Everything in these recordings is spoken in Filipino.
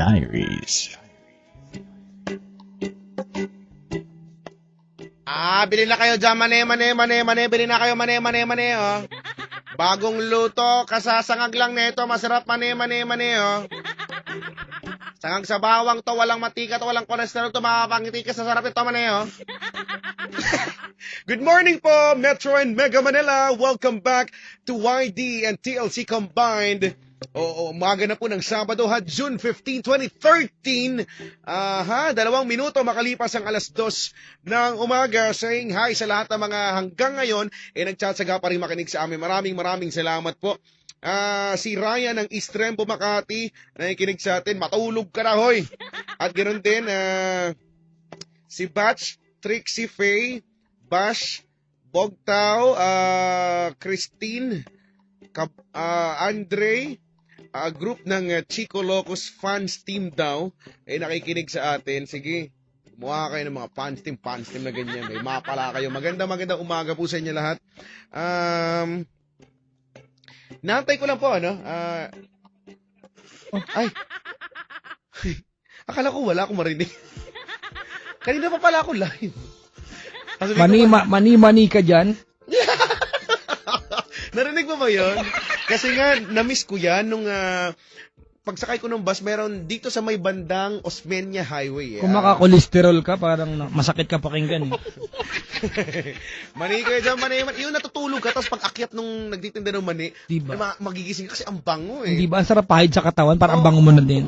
Diaries. Bili na kayo dyan, mane, bili na kayo, mane, oh. Bagong luto, kasasangag lang nito, masarap, mane, oh. Sangag sa bawang to, walang matika to, walang kolesterol to, makapangiti ka sa sarap ito, mane, oh. Good morning po, Metro and Mega Manila. Welcome back to YD and TLC Combined. Umaga na po ng Sabado, June 15, 2013. 2 minuto makalipas ang alas 2 ng umaga. Saying hi sa lahat ng mga hanggang ngayon nagtsatsaga pa rin makinig sa amin. Maraming salamat po. Si Ryan ng East Rembo, Makati, nakikinig sa atin. Matulog ka na, hoy. At ganoon din, si Batch, Trixie Faye, Bash, Bogtaw, Christine, Andre, group ng Chico Locos fans team daw, nakikinig sa atin. Sige, gumawa kayo ng mga fans team na ganyan. May mapala kayo. Magandang umaga po sa inyo lahat. Naantay ko lang po, akala ko wala akong marinig. Kanina pa pala ako live. Mani ka dyan? Narinig mo ba yun? Kasi nga, na-miss ko yan nung pagsakay ko ng bus, meron dito sa may bandang Osmeña Highway. Kung makakolesterol ka, parang masakit ka pakinggan. Mani kayo dyan, mani. Yung natutulog ka, tapos pag akyat nung nagtitinda ng mani, diba? Magigising ka kasi ang bango eh. Di ba? Ang sarap pahid sa katawan, parang ang bango mo na din.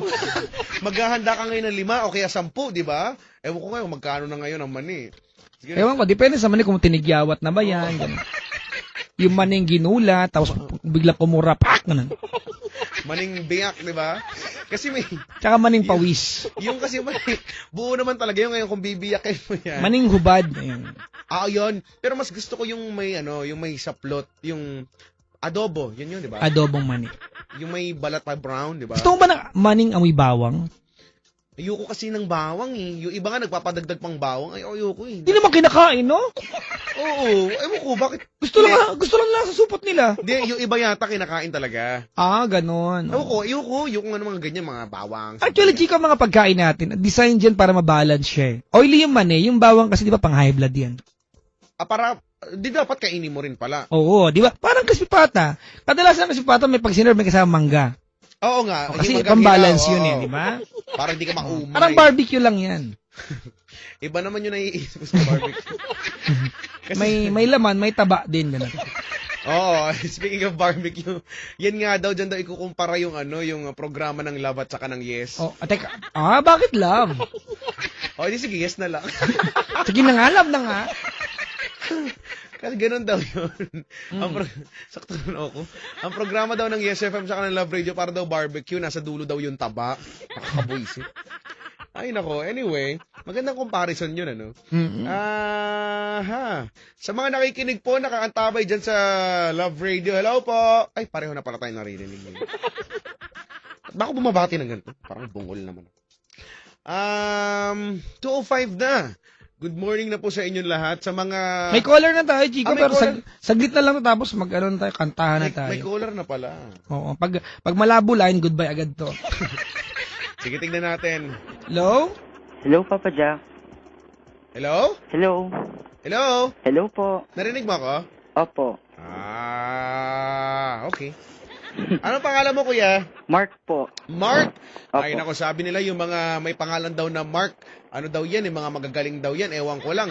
Maghahanda ka ngayon ng 5 o kaya 10, di ba? Ewan ko ngayon, magkano na ngayon ang mani. Sige. Ewan ko, depende sa mani kung tinigyawat na ba yan. Yung maning ginula, tapos bigla pumura, pak! Ganun. Maning biyak, di ba? Kasi may... Tsaka maning pawis. Yung kasi maning... Buo naman talaga yung ngayon kung bibiyakin mo yan. Maning hubad. Ayun. Yun. Pero mas gusto ko yung may, yung may saplot, yung adobo. Yun, di ba? Adobong mani. Yung may balat pa brown, di ba? Gusto mo ba ng maning amoy bawang? Ayoko kasi ng bawang eh. Yung iba nga nagpapadagdag pang bawang. Ay, ayoko eh. Hindi naman kinakain, no? Oo. Ewan ko, bakit? Gusto lang nila sa supot nila. Hindi, yung iba yata kinakain talaga. Ganon. Ewan ko, ayoko. Yung mga ganyan, mga bawang. Actually, chika, mga pagkain natin, design dyan para mabalance siya eh. Oily yung mani, yung bawang kasi di ba pang high blood yan? Di dapat kainin mo rin pala. Oo, di ba? Parang kasipata. Kadalasan kasipata may pag-sinerve, may kasama mangga. Oo nga. Kasi pang-balance yun eh, di ba? Parang di ka maumay. Parang barbecue lang yan. Iba naman yung naiisip ko sa barbecue. Kasi, may laman, may taba din. Ganun. Oo, speaking of barbecue, yan nga daw, dyan daw ikukumpara yung yung programa ng Love at saka ng Yes. Teka. Bakit Love? Di sige, Yes na lang. Sige na nga, Love na nga. Kasi ganun daw yun. Sakto na ako. Ang programa daw ng Yes FM sa ng Love Radio para daw barbecue, nasa dulo daw yung taba. Nakakabuisit. Ay nako, anyway, magandang comparison yun, Mm-hmm. Sa mga nakikinig po, nakaantabay dyan sa Love Radio, hello po! Ay, pareho na pala tayo naririnig yun. Baka bumabati ng ganito? Parang bungol naman. 2:05 na. Good morning na po sa inyong lahat. Sa mga... May caller na tayo, Chico, pero saglit na lang tapos tayo, kantahan na tayo. May caller na pala. Oo, pag malabo line, goodbye agad to. Sige, tignan natin. Hello? Hello, Papa Jack. Hello? Hello. Hello? Hello po. Narinig mo ako? Opo. Okay. Anong pangalan mo, kuya? Mark po. Mark? Opo. Ay, nako, sabi nila yung mga may pangalan daw na Mark, ano daw yan, mga magagaling daw yan. Ewan ko lang,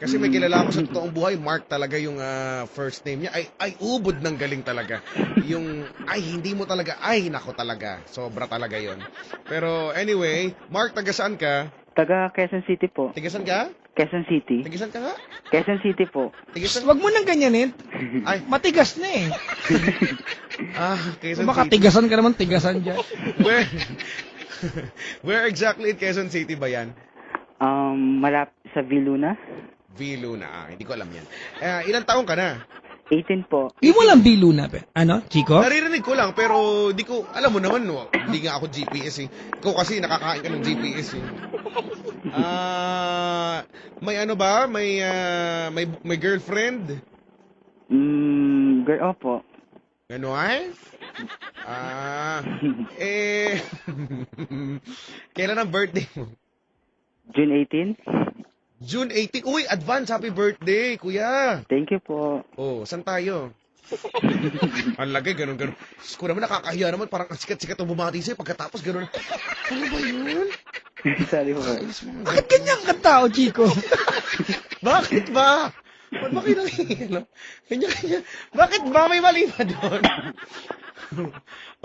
Kasi may kilala ko sa totoong buhay, Mark talaga yung first name niya. Ay, ubod ng galing talaga. Yung, hindi mo talaga, nako talaga. Sobra talaga yon. Pero anyway, Mark, taga saan ka? Taga Quezon City po. Taga saan ka? Quezon City. Taga saan ka nga? Quezon City po. Taga saan? Wag mo nang ganyanin. Ay, Matigas na eh. Quezon Kung City. makatigasan ka naman, tigasan dyan. Where exactly in Quezon City ba yan? Malapit sa Viluna. Viluna. Hindi ko alam yan. Ilang taong ka na? 18 po. Di mo lang bilo na, Chico? Naririnig ko lang, pero di ko, alam mo naman, hindi nga ako GPS eh. Ikaw kasi nakakain ka ng GPS eh. May ano ba? May girlfriend? Girl, opo. Ganon? Eh, kailan ang birthday mo? June 18? June 18. Uy, advance happy birthday, kuya. Thank you po. Oh, saan tayo? Ang lagay, ganun. Ko naman nakakahiya naman, parang ang sikat-sikat ang bumati sa'yo, pagkatapos ganun. Ano ba yun? Sorry po. Bakit ganyan ka tao, Chico? Bakit ba? Ba't ba kayo nangyayalo? Kanya-kanya. Bakit ba? May mali ba doon?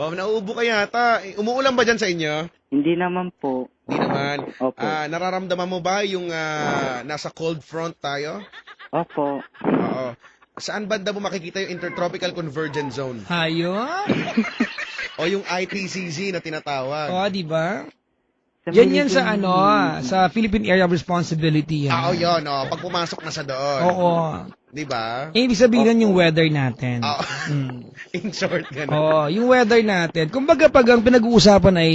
Oh, nauubo ka yata. Umuulan ba dyan sa inyo? Hindi naman po. Hindi naman. Opo. Nararamdaman mo ba yung nasa cold front tayo? Opo. Oo. Saan banda mo makikita yung Intertropical Convergence Zone? Hayop. O yung IPCC na tinatawag? O, di ba? Sa Yan sa Philippine- sa Philippine Area of Responsibility. Oo, yun. Pag pumasok na sa doon. Oo. Di ba? Ibig sabihin nun yung weather natin. Oo. Mm. In short, gano'n. Oo, yung weather natin. Kumbaga pag ang pinag-uusapan ay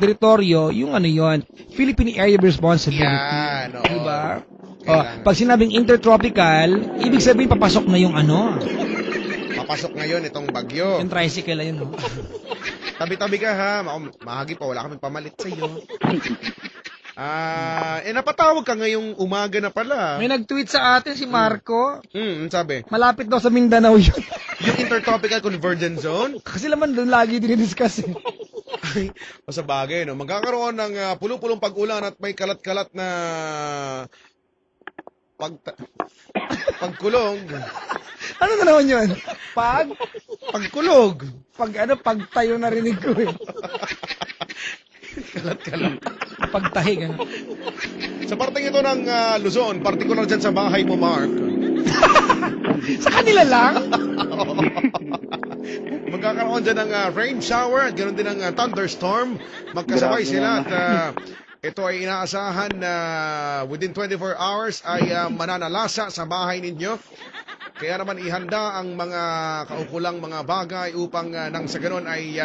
teritoryo, yung ano yon, Philippine Area of Responsibility. Yan, oo. Diba? Kailangan. Pag sinabing intertropical, ibig sabihin papasok na yung ano, Papasok ngayon itong bagyo. yung tricycle ayun. No? Tabi-tabi ka ha. Mahagi pa. Wala kaming pamalit sa iyo. Napatawag ka ngayong umaga na pala. May nag-tweet sa atin si Marco, Sabi. malapit daw sa Mindanao yun. Yung Intertropical Convergence Zone. Kasi naman doon lagi dinidiscuss eh. Ay, sa bagay, no? Magkakaroon ng pulong-pulong pag-ulan at may kalat-kalat na pagkulong. Ano na naman yun? Pagkulog. Pagtayo narinig ko eh. Kalat-kalat. Pagtahi, gano'n. Sa parteng ito ng Luzon, partikular dyan sa bahay mo, Mark. Sa kanila lang? Magkakaroon dyan ng rain shower at ganoon din ng thunderstorm. Magkasabay Grabe sila naman. at ito ay inaasahan na within 24 hours ay mananalasa sa bahay ninyo. Kaya naman ihanda ang mga kaukulang mga bagay upang nang sa ganoon ay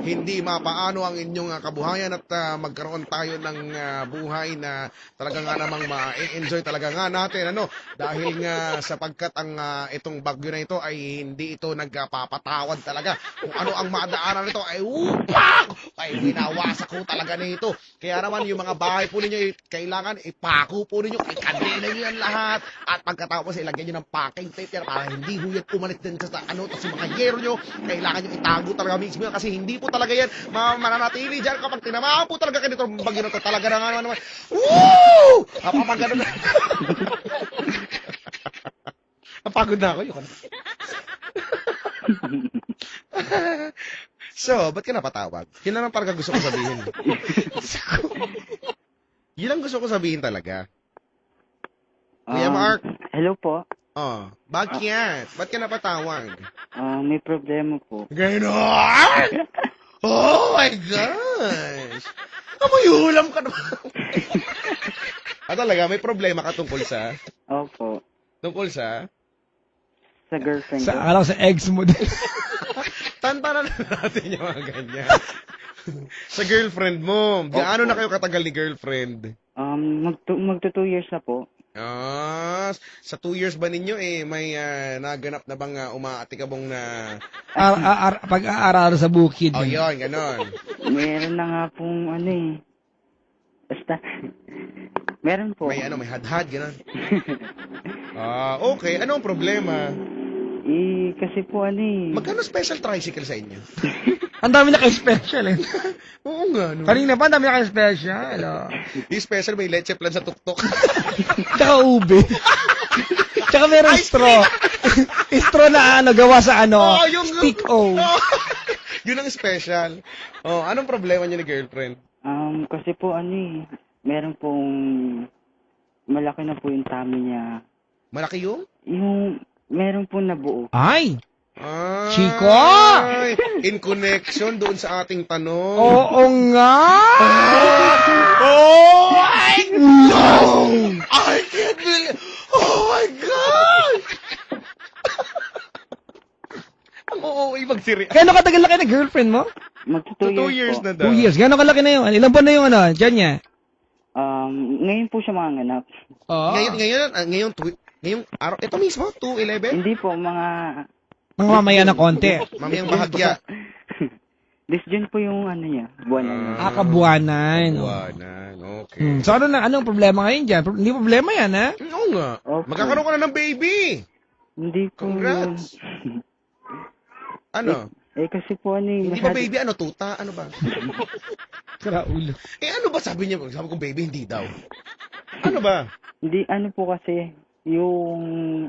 hindi mapaano ang inyong kabuhayan at magkaroon tayo ng buhay na talaga nga namang ma-enjoy talaga nga natin. Dahil nga sapagkat ang itong bagyo na ito ay hindi ito nagpapatawad talaga. Kung ano ang madaanan nito ay upak! Ay winawasak ko talaga nito. Kaya naman yung mga bahay po ninyo kailangan ipako po ninyo, ikadena nyo yan lahat. At pagkatapos ilagyan nyo ng packing tape yan para hindi huyat umalit din sa tapos yung mga yero nyo, kailangan nyo itago talaga mismo yan kasi hindi po talaga yan mananatili dyan kapag tinamaan po talaga kanito bagyo na to. Talaga na nga naman. Woo! Kapag gano'n na. Napagod na ako yun. So, ba't ka napatawag? Yun lang ang parang gusto ko sabihin. Yun lang gusto ko sabihin talaga. Kuya Mark. Hello po. Bakit? Ba't ka napatawag? May problema po. Ganon! Oh my gosh! Kamayulam ka naman. Talaga, may problema ka tungkol sa? Opo. Tungkol sa? Sa girlfriend Sa ko. akala ko sa ex mo din. Tantanan natin yung mga ganyan. Sa girlfriend mo. Gaano na kayo katagal ni girlfriend? Magto 2 years na po. Sa 2 years ba ninyo may naganap na bang umaatikabong na... Pag-aaral sa bukid. Oh, yun, ganon. Meron na nga pong basta. Meron po. May hadhad, ganon. Okay. Ano ang problema? Kasi po Magkano special tricycle sa inyo? Ang dami na kayo-special eh. Oo nga, no? Kanina pa, ang dami na kayo-special. Yung special may leche plan sa tuktok. Tsaka ube. Tsaka meron straw. Straw na gawa sa stick O. Yun ang special. Anong problema niyo ni girlfriend? Kasi po meron pong malaki na po yung tummy niya. Malaki yung? Yung meron pong nabuo. Ay! Ay, Chico! in connection doon sa ating tanong. Oo nga! Oh my God! I can't believe... Oh my God! Ang oo, ibang siri. Gano'ng katagal na kayo na girlfriend mo? Magto 2 2 years years po. na daw. 2 years. Gano'ng kalaki na yun? Ilan buwan na yung dyan niya? Ngayon po siya manganap. Oo. Ngayong araw, ito mismo, 2:11? Hindi po, Mga Mga mamaya na konti. Mamayang bahagya. This June po yung ano niya, buwan na yun. Kabuanan. Buwanan, okay. So ano na, anong problema ngayon dyan? Hindi problema yan, ha? Oo nga. Opo. Magkakaroon ka na ng baby. Hindi po Congrats. yun. Ano? Kasi po ano Hindi ba baby? Ano, tuta? Ano ba? Karaulo. Ano ba sabi niya? Sabi ko baby, hindi daw. Ano ba? Hindi, ano po kasi, yung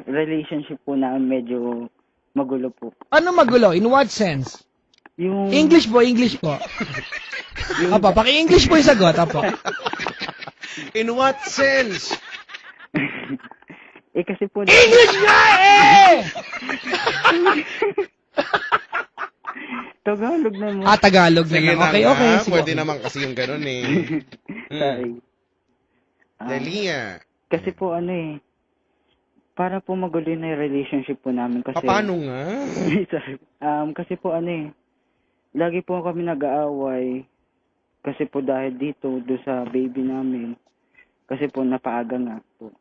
relationship po na medyo magulo po. Ano magulo? In what sense? Yung... English po. Apo, paki-English po yung sagot, apo. In what sense? kasi po... English nga eh! Tagalog na mo. Tagalog na Sige lang. na Okay. nga. Sige. Pwede naman kasi yung ganun eh. Sorry. Delia. Kasi po ano eh, para po magulo na yung relationship po namin kasi... Paano nga? Sorry. Kasi po ano eh, lagi po kami nag-aaway kasi po dahil dito, do sa baby namin. Kasi po napaaga nga po.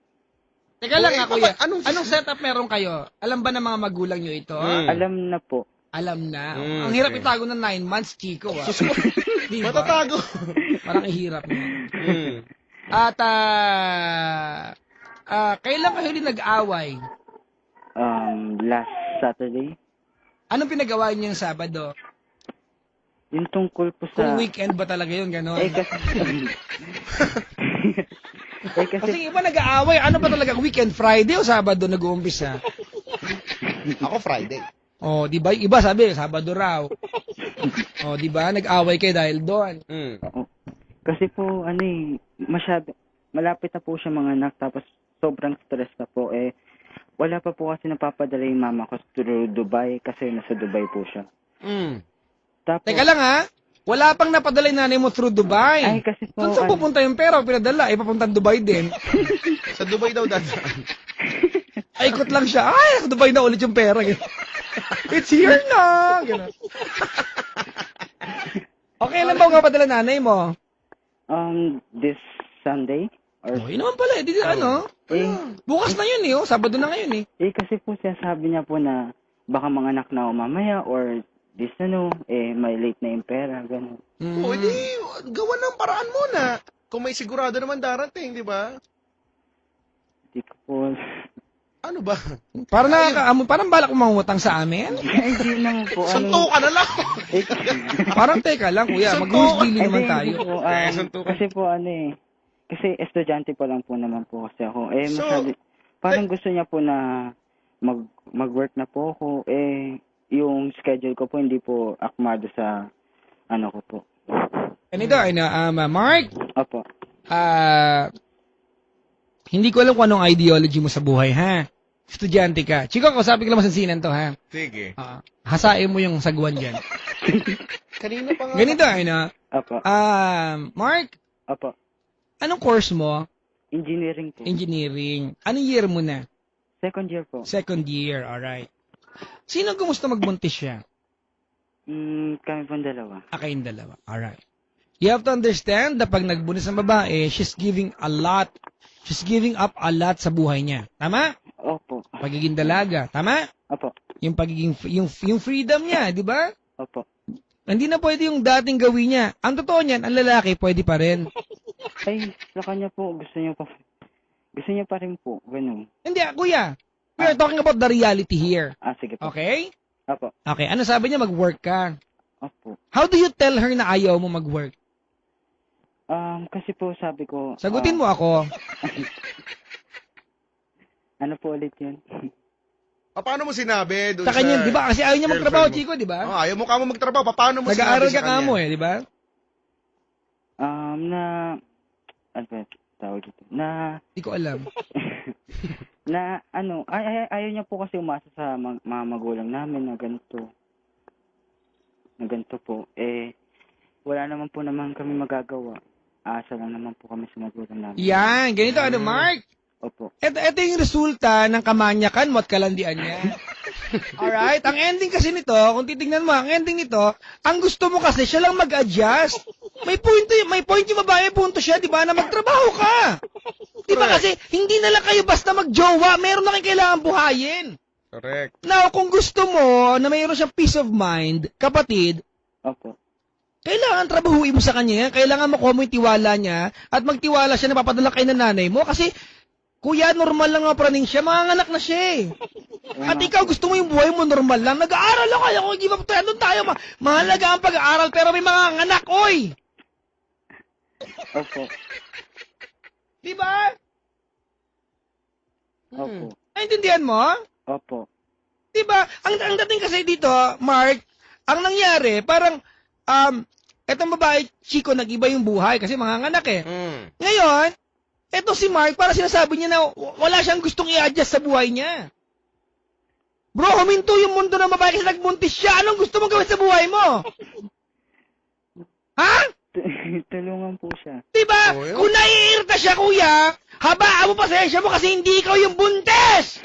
Teka lang nga, kuya. Anong setup meron kayo? Alam ba ng mga magulang nyo ito? Alam na po. Alam na. Mm, Ang hirap okay. itago ng 9 months, Chico. Diba? Matatago. Parang ihirap na. Mm. At, kailan kayo din nag-away? Last Saturday. Anong pinagawa niyo yung Sabado? Yung tungkol po sa... Kung weekend ba talaga yun, gano'n? kasi... Kasi iba nag-aaway. Ano ba talaga? Weekend, Friday o Sabado nag-uumpisa? Ako Friday. Oh, di ba? Iba sabi, Sabado raw. Oh, di ba? Nag-away kayo dahil doon. Mm. Kasi po, ano eh, malapit na po siya mga anak, tapos sobrang stress na po. Wala pa po kasi napapadala yung mama ko through Dubai, kasi nasa Dubai po siya. Mm. Tapos, Teka lang ha, wala pang napadala yung nanay mo through Dubai. Ay, kasi po, Saan pupunta yung pera? Pinadala, papunta Dubai din. Sa Dubai daw dadaan. Ay, ikot lang siya. Ay, sa Dubai na ulit yung pera. It's here na. Ganun. Okay, alam ba nga padala nanay mo? this Sunday, or... Oh, yun naman pala. Di, ano? Bukas na yun Sabado na ngayon kasi po siya sabi niya po na baka mga anak na ako mamaya, or this may late na yung pera, gano'n. O, di, gawa ng paraan muna. Kung may sigurado naman darating, di ba? Hindi ko po... Ano ba? Parang balak mo mangutang sa amin? Hindi naman po. Sunto ka na lang. Parang teka lang, kuya. Mag-who's naman tayo. Po, suntukan. kasi po kasi estudyante pa lang po naman po kasi ako. So, parang gusto niya po na mag-work na po ako. Yung schedule ko po hindi po akmado sa ano ko po. Ganito, Mark, Opo. hindi ko alam kung anong ideology mo sa buhay, ha? Estudyante ka. Chico, kausapin ko lang masansinan to, ha? Sige. Hasain mo yung sagwan dyan. Kanina pa nga. Ganito, Opo. Mark, Opo. anong course mo? Engineering po. Engineering. Anong year mo na? Second year po. Second year, alright. Sino gusto magbuntis siya? Kami pong dalawa. Kayong dalawa, alright. You have to understand na pag nagbuntis ng babae, she's giving up a lot sa buhay niya. Tama? Opo. Pagiging dalaga. Tama? Opo. Yung pagiging, yung freedom niya, di ba? Opo. Hindi na pwede yung dating gawin niya. Ang totoo niyan, ang lalaki, pwede pa rin. Ay, sa kanya po, gusto niya pa rin po. Ganun. Hindi, kuya. We're talking about the reality here. Sige po. Okay? Opo. Okay, ano sabi niya? Mag-work ka. Opo. How do you tell her na ayaw mo mag-work? Kasi po sabi ko... Sagutin mo ako. Ano po ulit yun? Paano mo sinabi doon Sa kanya, di ba? Kasi ayaw niya magtrabaho, Chico, di ba? Ayaw mo ka mo magtrabaho. Paano mo Nag-aaral sinabi sa ka kanya? mo di ba? Ano ba tawag ito? Hindi ko alam. Ayaw niya po kasi umasa sa mga magulang namin na ganito. Na ganito po. Wala naman po kami magagawa. Asa lang naman po kami sa magulang namin. Yan, ganito Mark. Opo. Ito yung resulta ng kamanyakan mo at kalandian niya. Alright? Ang ending kasi nito, kung titingnan mo, ang ending nito, ang gusto mo kasi siya lang mag-adjust. May point yung babae, punto siya, di ba, na magtrabaho ka. Di ba kasi, hindi na lang kayo basta mag-jowa, meron na kayong kailangan buhayin. Correct. Now, kung gusto mo na mayroon siyang peace of mind, kapatid, Opo. kailangan trabahuin mo sa kanya yan. Kailangan makuha mo yung tiwala niya at magtiwala siya na papadala kayo ng nanay mo. Kasi, kuya, normal lang ang praning siya. Manganganak na siya eh. At ikaw, gusto mo yung buhay mo normal lang. Nag-aaral ako. Kaya kung give up tayo, doon tayo. Mahalaga ang pag-aaral pero may mga anak, oy! Opo. Diba? Opo. Naintindihan mo? Opo. Diba? Ang dating kasi dito, Mark, ang nangyari, parang, etong babae, Chico, nag-iba yung buhay kasi manganganak eh. Ngayon, eto si Mark, para sinasabi niya na wala siyang gustong i-adjust sa buhay niya. Bro, huminto yung mundo ng babae kasi nagbuntis siya. Anong gusto mong gawin sa buhay mo? Ha? Tulungan po siya. Diba? Oh, yun. Kung naiirita siya, kuya, habaan mo pasensya mo kasi hindi ikaw yung buntis!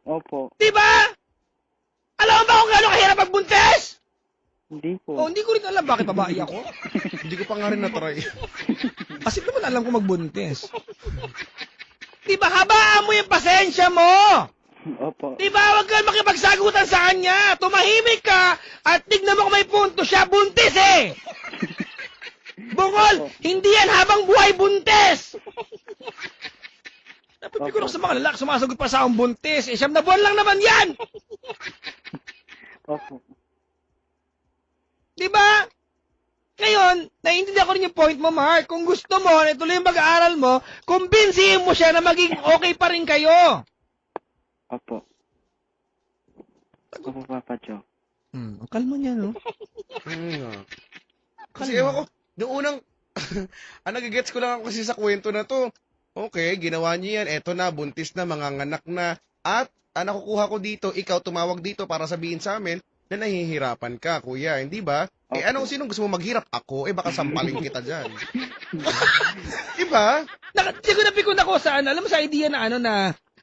Opo. Diba? Alam mo ba kung gaano kahirap magbuntis? Hindi po. Oh, hindi ko rin alam bakit babae ako. Hindi ko pa nga rin na-try. Kasi naman alam ko magbuntis. Diba, habaan mo yung pasensya mo! Opo. Diba, huwag kang makipagsagutan sa kanya! Tumahimik ka at tignan mo kung may punto siya, buntis eh! Bungol, hindi yan habang buhay buntis! Napipiguro sa mga lalaki, sumasagot pa sa akong buntis. Eh, 9 na buwan lang naman yan! Opo. Diba? Ngayon, naiintindihan ko rin yung point mo, Mark. Kung gusto mo, ituloy yung pag-aaral mo, kumbinsihin mo siya na maging okay pa rin kayo. Opo. Opo, Papa Joe. Ang kalma niya, no? Kasi ewan ko, noong unang, nagigets ko lang ako kasi sa kwento na to. Okay, ginawa niyo yan, eto na, buntis na, manganganak na, at nakukuha ko dito, ikaw tumawag dito para sabihin sa amin na nahihirapan ka, kuya, hindi ba? Eh, Okay. sinong gusto mo maghirap? Ako? Eh, baka sampalin kita dyan. Diba? Napikon ako sa alam mo sa idea na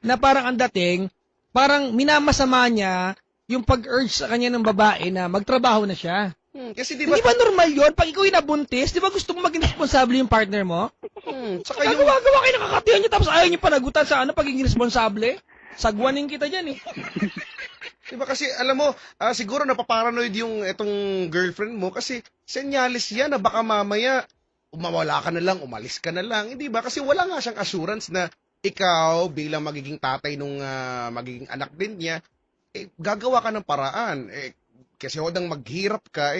na parang ang dating, parang minamasama niya yung pag-urge sa kanya ng babae na magtrabaho na siya. Kasi diba, Hindi ba normal yun? Pag ikaw inabuntis, di ba gusto mo maging responsable yung partner mo? saka yung, Gagawa kayo nakakatiyan niya tapos ayaw niyo panagutan sa pagiging responsable? Sagwanin kita dyan eh. diba kasi, alam mo, siguro napaparanoid yung etong girlfriend mo kasi senyalis yan na baka mamaya umawala ka na lang, umalis ka na lang. Hindi ba? Kasi wala nga siyang assurance na ikaw bilang magiging tatay nung magiging anak din niya, gagawa ka ng paraan. Kasi hodang maghirap ka,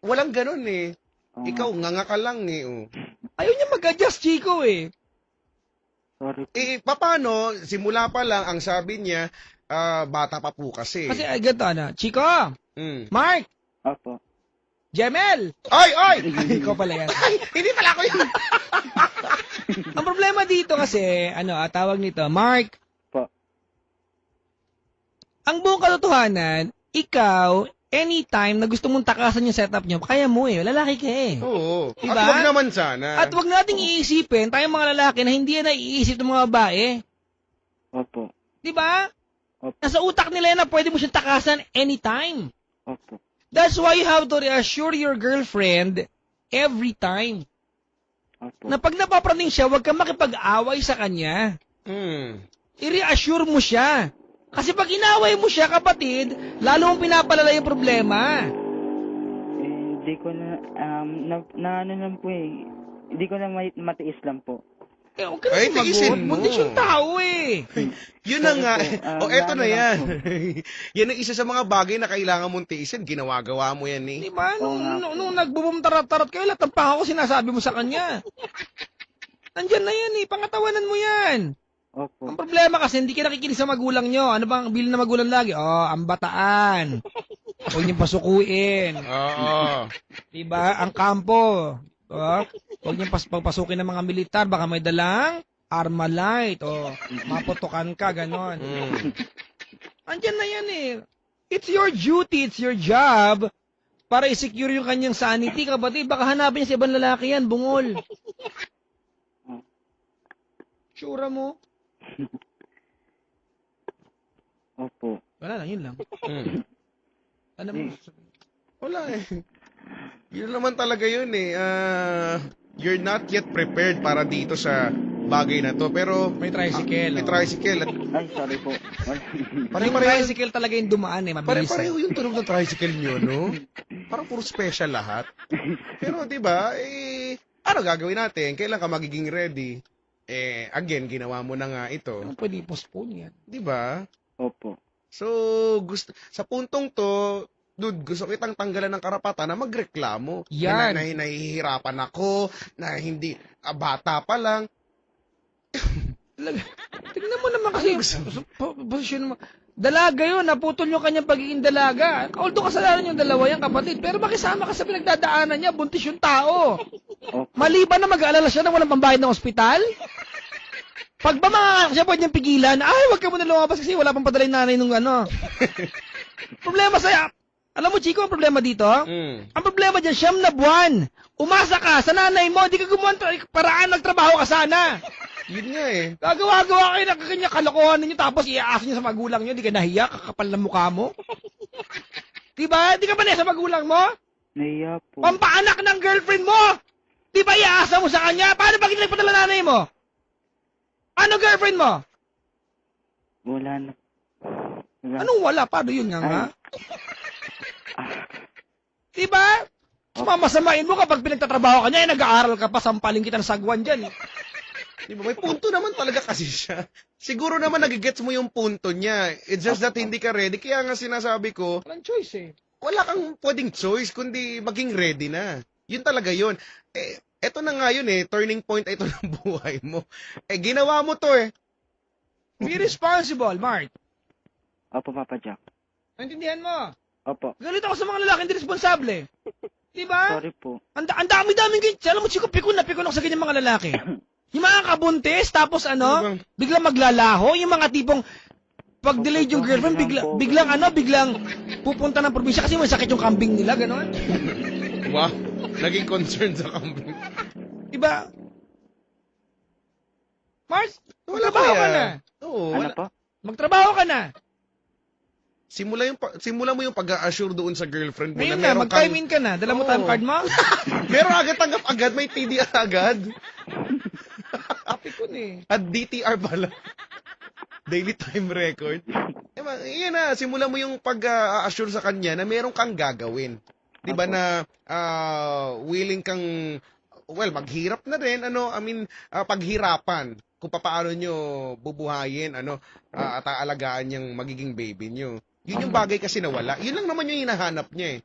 walang ganun eh. Oo Ikaw, nga. nga ka lang eh. Oh. Ayaw niya mag-adjust, Chico eh. Sorry po. Paano, simula pa lang, ang sabi niya, bata pa po kasi. Kasi ganito Chico, Mark, Opo. Jemel. Ay! Ay, ikaw pala yan. Ay! Hindi pala ako yun! Ang problema dito kasi, tawag nito, Mark, Po. ang buong katotohanan, ikaw, anytime na gusto mong takasan yung setup niyo, kaya mo eh, lalaki ka eh. Oo. Diba? At wag naman sana. At wag nating iisipin, tayong mga lalaki, na hindi yan naiisip ng mga babae. Opo. Di ba? Opo. Nasa utak nila yan na pwede mo siyang takasan anytime. Opo. That's why you have to reassure your girlfriend every time. Opo. Na pag napapraning siya, wag kang makipag-away sa kanya. I-reassure mo siya. Kasi pag inaway mo siya, kapatid, lalo mong pinapalala yung problema. Hindi ko na lang po eh. Hindi ko na matiis lang po. Huwag ka na Ay, sumagot. tiisin mo. Buntis yung tao eh. Yun na nga. Sorry po. Eto na Ano yan. lang Yan ang isa sa mga bagay na kailangan mong tiisin. Ginawa-gawa mo yan eh. Di ba? Oo nga po. Nung nagbubum tarat-tarat kayo, lahat ng pangako sinasabi mo sa kanya. Nandyan na yan eh. Pangatawanan mo yan. Opo. Ang problema kasi, hindi ka nakikinig sa magulang nyo. Ano bang bilin na magulang lagi? Ang bataan. Huwag niyong pasukuin. Oo. Diba? Ang kampo. Huwag niyong pagpasukin ng mga militar. Baka may dalang Armalite. Maputukan ka, ganon. Andyan na yan eh. It's your duty, it's your job para i-secure yung kanyang sanity, kapatid. Baka hanapin niya sa ibang lalaki yan, bungol. Sure mo? Opo. Wala lang, yun lang. Ano mo? Wala eh. Yun naman talaga yun eh. You're not yet prepared para dito sa bagay na to. Pero, May tricycle. may oh. tricycle. At Ay, sorry po. Yung tricycle talaga yung dumaan eh, mabilis. pare-pareho yung tunog ng tricycle nyo, no? Parang puro special lahat. Pero, di ba, ano gagawin natin? Kailan ka magiging ready? Again, ginawa mo na nga ito. Ano pwede postpone yan? Di ba? Opo. So, sa puntong to, dude, gusto kitang tanggalan ng karapatan na magreklamo. Yan. Na nahihirapan ako, na hindi, bata pa lang. Talaga. Tingnan mo naman kasi yung posisyon mo. Dalaga yun, naputol yung kanyang pagiging dalaga. Although kasalanan yung dalawa yan, kapatid. Pero makisama ka sa pinagdadaanan niya, buntis yung tao. Opo. Mali ba na mag-aalala siya na walang pambayad ng ospital? Pag ba mga siya pwede niyang pigilan, ay, wag ka muna lumabas kasi wala pang padala yung nanay nung ano. Problema sa'yo. Alam mo, Chico, ang problema dito? Ang problema dyan, 9 na buwan. Umasa ka sa nanay mo, di ka gumawa ng paraan, nagtrabaho ka sana. Yun nga eh. Gagawa-gawa kayo ng kanya kalokohan ninyo, tapos iaasa niyo sa magulang niyo, di ka nahiya, kakapal ng mukha mo. Diba? Di ka ba nahiya sa magulang mo? Nahiya po. Pampaanak ng girlfriend mo! Di ba iaasa mo sa kanya? Paano pag hindi nagpadala nanay mo? Ano girlfriend mo? Wala na. Wala. Anong wala? Paano yun nga? Ah, Diba? Mamasamain mo kapag pinagtatrabaho ka niya, nag-aaral ka pa, sampaling kita ng sagwan dyan. Di ba? May punto naman talaga kasi siya. Siguro naman nagigets mo yung punto niya. It's just that hindi ka ready. Kaya nga sinasabi ko, Walang choice eh. wala kang pwedeng choice kundi maging ready na. Yun talaga yun. Eto na nga yun turning point ito ng buhay mo. Ginawa mo to Be responsible, Mark. Opo, Papa Jack. Naintindihan mo? Opo. Galit ako sa mga lalaki hindi responsable. Diba? Sorry po. Ang dami-daming ganyan. Alam mo, Chico, pikon ako sa ganyan mga lalaki. Yung mga kabuntis, tapos biglang maglalaho. Yung mga tipong, pag delayed yung girlfriend, biglang pupunta ng probinsya kasi may sakit yung kambing nila, gano'n. Wow. Naging concern sa kambing. Diba? Mars, Wala magtrabaho ka kaya. na. Oo. Ano Wala. po? Magtrabaho ka na. Simula mo yung pag-assure doon sa girlfriend mo Ngayon na na, meron mag-time in ka na. Dala mo Oo. time card mo. Meron agad tanggap agad, may TDR agad. Pikon eh. At DTR pala. Daily time record. Yan na, simula mo yung pag-assure sa kanya na meron kang gagawin. 'Di ba na willing kang maghirap na rin paghirapan kung paano nyo bubuhayin at aalagaan yung magiging baby nyo. Yun yung bagay kasi na wala. Yun lang naman yung hinahanap niya eh.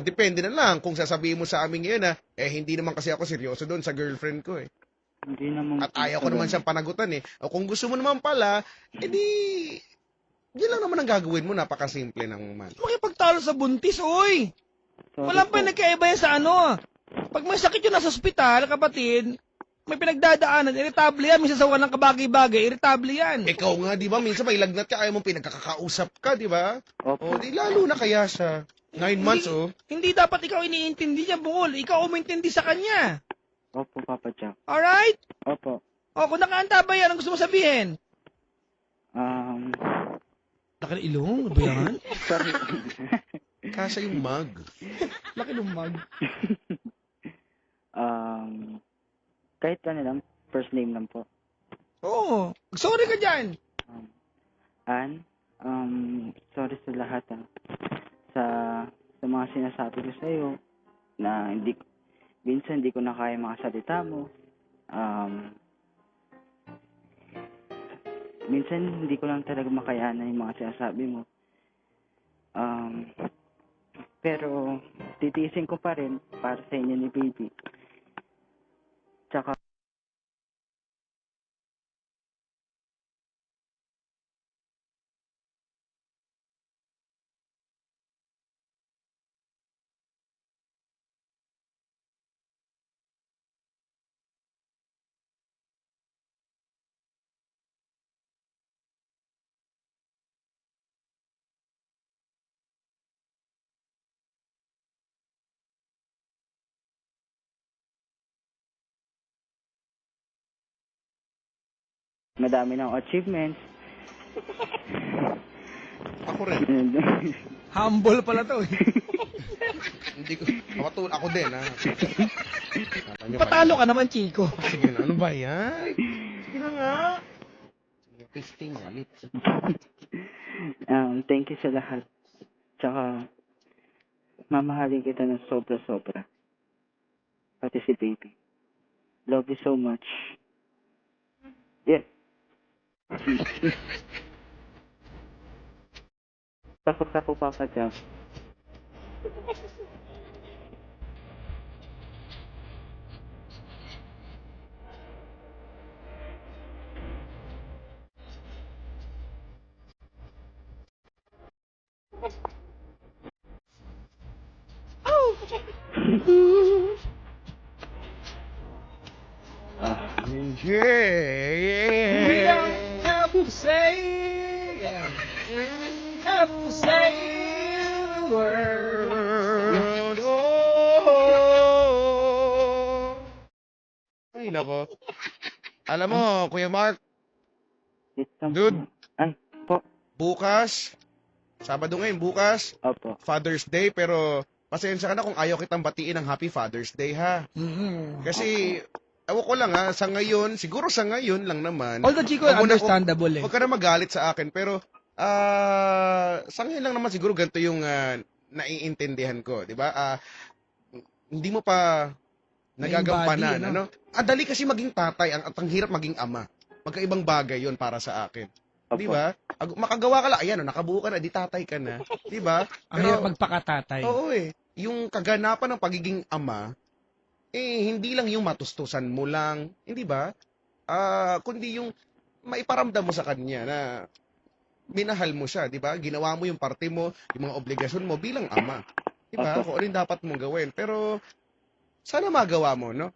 Depende na lang kung sasabihin mo sa amin ngayon na hindi naman kasi ako seryoso doon sa girlfriend ko eh. Hindi naman. At ayaw ko naman siyang panagutan eh. O kung gusto mo naman pala, yun lang naman ang gagawin mo, napakasimple ng man. Makipagtalo sa buntis, oy. Sorry Walang po. pinagkaiba yan sa ano. Pag may sakit yun nasa ospital, kapatid, may pinagdadaanan, irritable yan. Minsan sa walang kabagay-bagay, irritable yan. Ikaw nga, di ba? Minsan may lagnat ka, ayaw mong pinagkakausap ka, di ba? Opo. Di lalo na kaya siya. 9 months, Hindi dapat ikaw iniintindi niya, Bungol. Ikaw umintindi sa kanya. Opo, Papa Jack. Alright? Opo. O, kung nakaanta ba yan, ang gusto mo sabihin? Laki ng ilong, ano ba yan? Sorry. Kasa yung mug. Laki ng mag. Kahit ano lang, first name lang po. Oo. Sorry ka dyan. Ann, sorry sa lahat sa mga sinasabi ko sa iyo na minsan hindi ko na kaya mga salita mo. Minsan hindi ko lang talaga makayanan yung mga sinasabi mo. Pero titiisin ko pa rin para sa inyo ni baby. Tsaka madami ng achievements. Ako rin. Humble pala to eh. Hindi ko, ako din, ha. Alam nyo Patalo ka naman, Chico. kayo. Sige na, ano ba yan? Sige na nga. Sige, pasting nga, lips. Thank you sa lahat. Tsaka, mamahalin kita ng sobra-sobra. Pati si baby. Love you so much. Yeah. Takot ako, Papa Jam. Yeah. Have to say, have to say the word. Oh. Ay, nako. Alam mo, Kuya Mark, Dude. Ay, po. bukas, Sabado ngayon, bukas, Opo. Father's Day, pero pasensya ka na kung ayaw kitang batiin ng Happy Father's Day, ha? Mm-hmm. Kasi, ewan ko lang ha, sa ngayon, siguro sa ngayon lang naman. Although, Chico, Wag mo na- understandable eh. Huwag ka na magalit sa akin, pero sa ngayon lang naman siguro ganito yung naiintindihan ko, di ba? Hindi mo pa nagagampanan, Embody, ano? Dali kasi maging tatay, at ang hirap maging ama. Magkaibang bagay yon para sa akin. Di Opo. ba? Makagawa ka lang, ayan, nakabuo ka na, di tatay ka na. Di ba? Ang hirap magpakatatay. Oo eh. Yung kaganapan ng pagiging ama, hindi lang yung matustusan mo lang, hindi ba? Kundi yung maiparamdam mo sa kanya na minahal mo siya, di ba? Ginawa mo yung parte mo, yung mga obligasyon mo bilang ama. Di ba? Opo. Kung ano yung dapat mong gawin. Pero, sana magawa mo, no?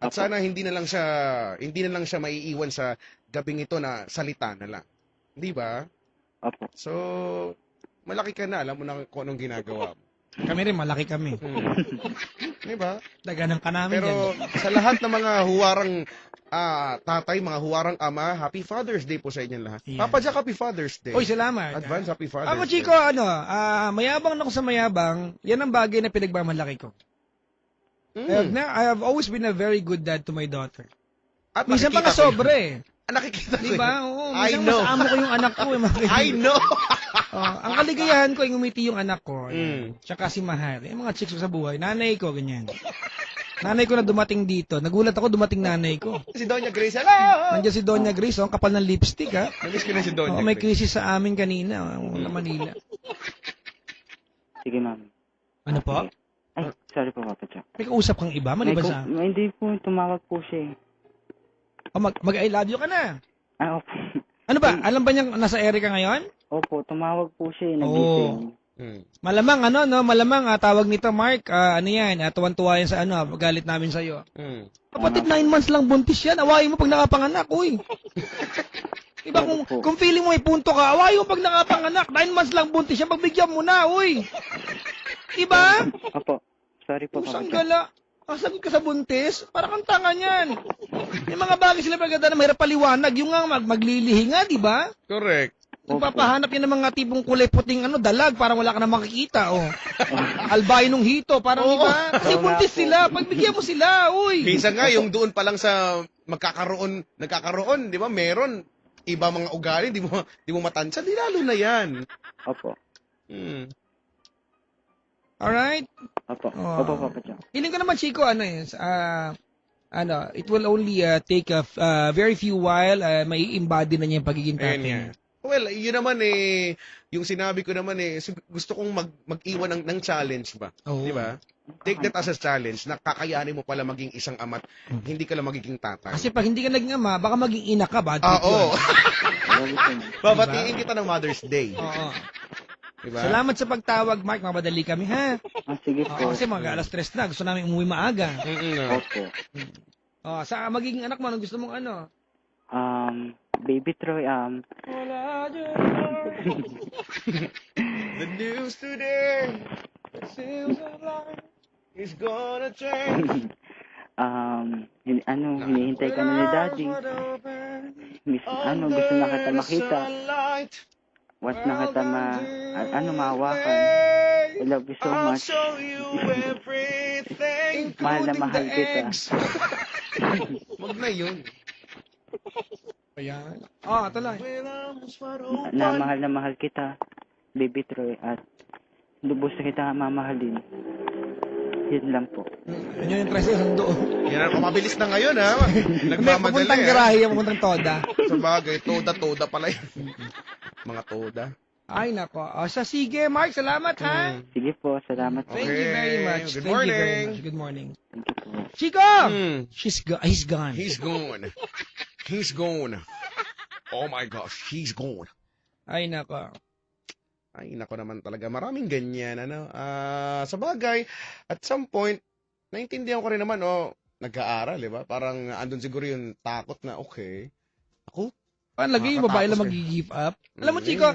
At Opo. sana hindi na lang siya maiiwan sa gabing ito na salita na lang. Di ba? Opo. So, malaki ka na, alam mo na kung anong ginagawa mo. Kami rin, malaki kami. Di ba? Daganan ka namin Pero dyan. sa lahat ng mga huwarang tatay, mga huwarang ama, Happy Father's Day po sa inyong lahat. Yeah. Papa Jack, Happy Father's Day. Uy, salamat. Advance Happy Father's Ako, Day. Chico, mayabang na ako sa mayabang. Yan ang bagay na pinagmamalaki ko. I have always been a very good dad to my daughter. At Minsan pa nga nakikita ko yun. sobre eh. Nakikita ko Di ba? yun. Oo, I minsan know. mas amo ko yung anak ko. I know. Ang kaligayahan ko ay ngumiti yung anak ko. Mm. Tsaka si Mahal. Yung mga chicks ko sa buhay. Nanay ko, ganyan. Nanay ko na dumating dito. Nagulat ako dumating nanay ko. Si Doña Grace, hello! Nandiyan si Doña Grace, ang kapal ng lipstick, ha? Namiss ko na si Doña May Grace. krisis sa amin kanina, sa Manila. Sige, ma'am. Ano po? Ay, sorry po, Papa Jack. May kausap kang iba, maliban sa... Hindi po, tumawag po siya eh. Mag-I love you ka na. Opo. Ano ba? Alam ba niyang nasa ere ka ngayon? Opo, tumawag po siya eh. Nagising. Malamang, malamang, tawag nito, Mark, ano yan, tuwan-tuwa yan sa galit namin sa'yo. Kapatid, 9 months lang buntis yan, awayin mo pag nakapanganak, uy. Diba, kung feeling mo may punto ka, awayin mo pag nakapanganak, 9 months lang buntis yan, pagbigyan mo na, uy. Diba? Opo. Sorry po, Papa Pusang Jack. gala. Ang sagot ka sa buntis, para kang tanga niyan. May mga bagay sila pagkada na mahirap paliwanag, yung nga maglilihi nga, diba? Correct. Nagpapahanap yan ng mga tipong kulay puting dalag, parang wala ka na makikita, oh. Albainong hito, parang Oo. iba. Kasi Oo buntis nga po. sila, pagbigyan mo sila, uy. Minsan nga, yung doon pa lang sa nagkakaroon, di ba, meron iba mga ugali, di mo matansya, di lalo na yan. Opo. Alright? Opo. Oh. Opo, Papa Jack. Hiling ko naman, Chico, it will only take a very few while, may embody na niya yung pagiging Ayun tatay. nga. Well, yun naman yung sinabi ko naman gusto kong mag-iwan ng challenge ba? Oo. Di ba? Take that as a challenge na kakayanin mo pala maging isang ama't hindi ka lang magiging tatay. Kasi pag hindi ka naging ama, baka maging ina ka, bad trip Oo. yun. Babatiin kita ng Mother's Day. Oo. Diba? Salamat sa pagtawag, Mark. Mapadali kami, ha? Sige Oo, po. kasi mag-alas 3 na. Gusto namin umuwi maaga. Opo. Sa magiging anak mo, anong gusto mong Baby Troy, The news today is gonna change. hinihintay ka na ni Daddy. Gusto na kita makita. once na kita mahawakan, I love you so I'll much. show you everything. Mahal na including mahal the kita. eggs. Wag na yun. Ayan. Ah, tuloy. When arms wide Na open. mahal kita, Baby Troy, at lubos na kita mamahalin. Yun lang po. Yun yung tres yung sundo. Yan ang mabilis na ngayon, ha? May Nagmamadali, papuntang ha? garahe, papuntang toda. Sa bagay, toda pala yun. Mga toda. Ay, nako. O, sige, Mark, salamat, ha? Sige po, salamat po. Thank you very much. Good Thank you very morning. much. Good morning. Thank you po. Chico! Hmm. He's gone. He's gone. He's gone. Oh my gosh, he's gone. Ay, nako. Ay, nako naman talaga. Maraming ganyan, ano. Sa bagay, at some point, naintindihan ko rin naman, nag-aaral, di ba? Parang andun siguro yung takot na, okay, ako, Paano lagi yung babae lang Makakatapos mag-give up? Alam mo, Chico,